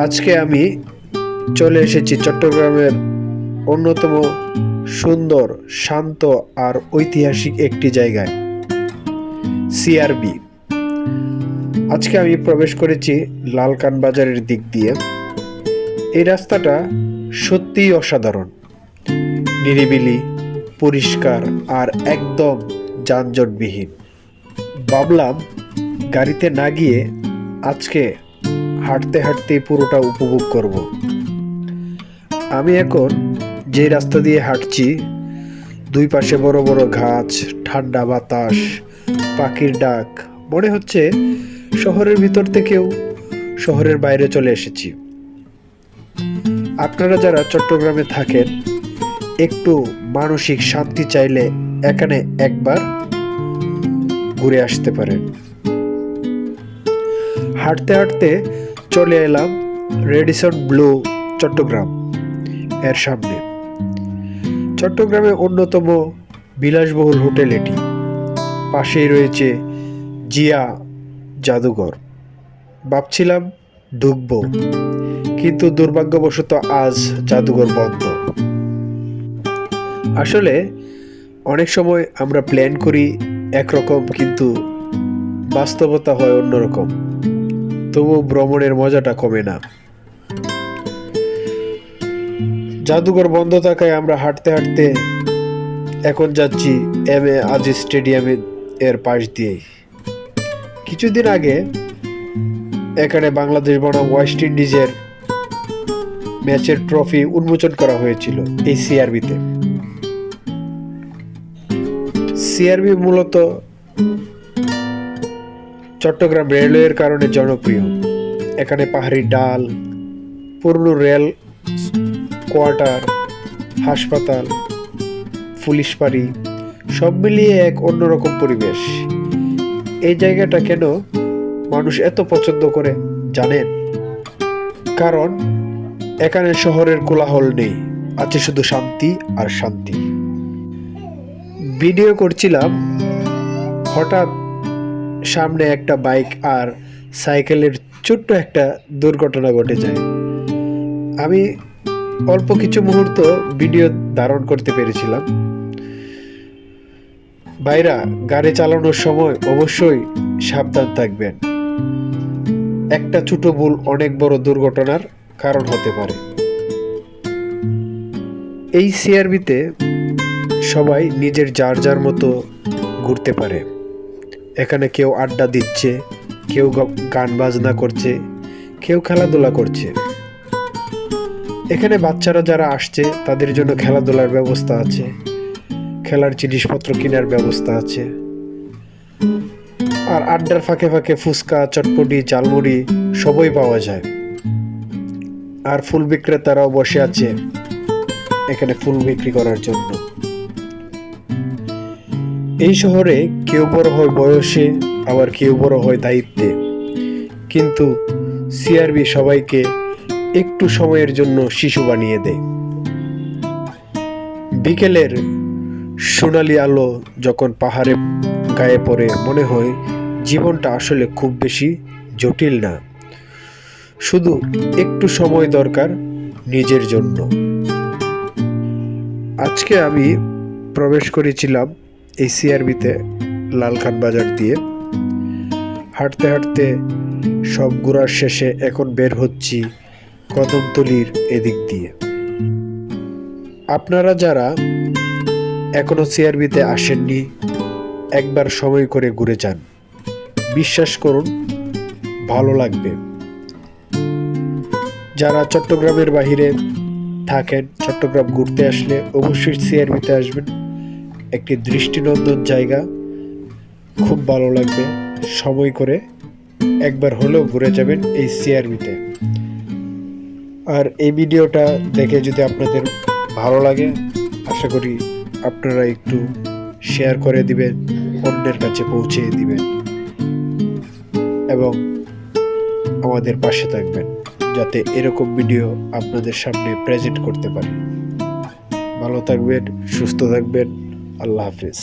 আজকে আমি চলে এসেছি চট্টগ্রামের অন্যতম সুন্দর, শান্ত আর ঐতিহাসিক একটি জায়গায়, সিআরবি। আজকে আমি প্রবেশ করেছি লালকান বাজারের দিক দিয়ে। এই রাস্তাটা সত্যিই অসাধারণ, নিরিবিলি, পরিষ্কার আর একদম যানজটবিহীন। ভাবলাম গাড়িতে না গিয়ে আজকে হাঁটতে হাঁটতে পুরোটা উপভোগ করব। আমি এখন যে রাস্তা দিয়ে হাঁটছি, দুই পাশে বড় বড় গাছ, ঠান্ডা বাতাস, পাখির ডাক, মনে হচ্ছে শহরের ভিতর থেকেও শহরের বাইরে চলে এসেছি। আপনারা যারা চট্টগ্রামে থাকেন, একটু মানসিক শান্তি চাইলে এখানে একবার ঘুরে আসতে পারেন। হাঁটতে হাঁটতে চলে এলাম রেডিসন ব্লু চট্টগ্রাম এর সামনে। চট্টগ্রামে অন্যতম বিলাসবহুল হোটেল এটি। পাশেই রয়েছে জিয়া জাদুঘর। ভাবছিলাম ঢুকবো, কিন্তু দুর্ভাগ্যবশত আজ জাদুঘর বন্ধ। আসলে অনেক সময় আমরা প্ল্যান করি একরকম, কিন্তু বাস্তবতা হয় অন্যরকম। তবু ভ্রমণের মজাটা কমে না। জাদুঘর বন্ধ থাকায় আমরা হাঁটতে হাঁটতে এখন যাচ্ছি এম.এ. আজিজ স্টেডিয়ামে এর পাশ দিয়েই। কিছুদিন আগে এখানে বাংলাদেশ বনাম ওয়েস্ট ইন্ডিজের ম্যাচের ট্রফি উন্মোচন করা হয়েছিল এই সিআরবিতে। সিআরবি মূলত চট্টগ্রাম রেলওয়ের কারণে জনপ্রিয়। এখানে পাহাড়ি ডাল, পুরনো রেল কোয়ার্টার, হাসপাতাল, পুলিশ ফাঁড়ি, সব মিলিয়ে এক অন্যরকম পরিবেশ। এই জায়গাটা কেন মানুষ এত পছন্দ করে জানেন? কারণ এখানে শহরের কোলাহল নেই, আছে শুধু শান্তি আর শান্তি। ভিডিও করছিলাম, হঠাৎ সামনে একটা বাইক আর সাইকেলের ছোট্ট একটা দুর্ঘটনা ঘটে যায়। আমি অল্প কিছু মুহূর্ত ভিডিও ধারণ করতে পেরেছিলাম। ভাইরা, গাড়ি চালানোর সময় অবশ্যই সাবধান থাকবেন। একটা ছোট ভুল অনেক বড় দুর্ঘটনার কারণ হতে পারে। এই সিআরবিতে সবাই নিজের যার যার মতো ঘুরতে পারে। এখানে কেউ আড্ডা দিচ্ছে, কেউ গান বাজনা করছে, কেউ খেলাধুলা করছে। এখানে বাচ্চারা যারা আসছে তাদের জন্য খেলাধুলার ব্যবস্থা আছে, খেলার জিনিসপত্র কেনার ব্যবস্থা আছে। আর আড্ডার ফাঁকে ফাঁকে ফুচকা, চটপটি, ঝালমুড়ি সবই পাওয়া যায়। আর ফুল বিক্রেতারাও বসে আছে এখানে ফুল বিক্রি করার জন্য। এই শহরে কেউ বড় হয় বয়সে, আবার কেউ বড় হয় দায়িত্বে, কিন্তু সিআরবি সবাইকে একটু সময়ের জন্য শিশু বানিয়ে দেয়। বিকেলের সোনালি আলো যখন পাহাড়ে গায়ে পড়ে, মনে হয় জীবনটা আসলে খুব বেশি জটিল না, শুধু একটু সময় দরকার নিজের জন্য। আজকে আমি প্রবেশ করেছিলাম এই সিআরবিতে লালকান বাজার দিয়ে। হাঁটতে হাঁটতে সব ঘোরার শেষে এখন বের হচ্ছি কদমতলির এদিক দিয়ে। আপনারা যারা এখনো সিআরবিতে আসেননি, একবার সময় করে ঘুরে যান। বিশ্বাস করুন, ভালো লাগবে। যারা চট্টগ্রামের বাহিরে থাকেন, চট্টগ্রাম ঘুরতে আসলে অবশ্যই সিআরবিতে আসবেন। একটি দৃষ্টিনন্দন জায়গা, খুব ভালো লাগবে। সময় করে একবার হলেও ঘুরে যাবেন এই সিআরবিতে। আর এই ভিডিওটা দেখে যদি আপনাদের ভালো লাগে, আশা করি আপনারা একটু শেয়ার করে দিবেন, অন্যের কাছে পৌঁছে দিবেন এবং আমাদের পাশে থাকবেন, যাতে এরকম ভিডিও আপনাদের সামনে প্রেজেন্ট করতে পারি। ভালো থাকবেন, সুস্থ থাকবেন। আল্লাহ হাফিজ।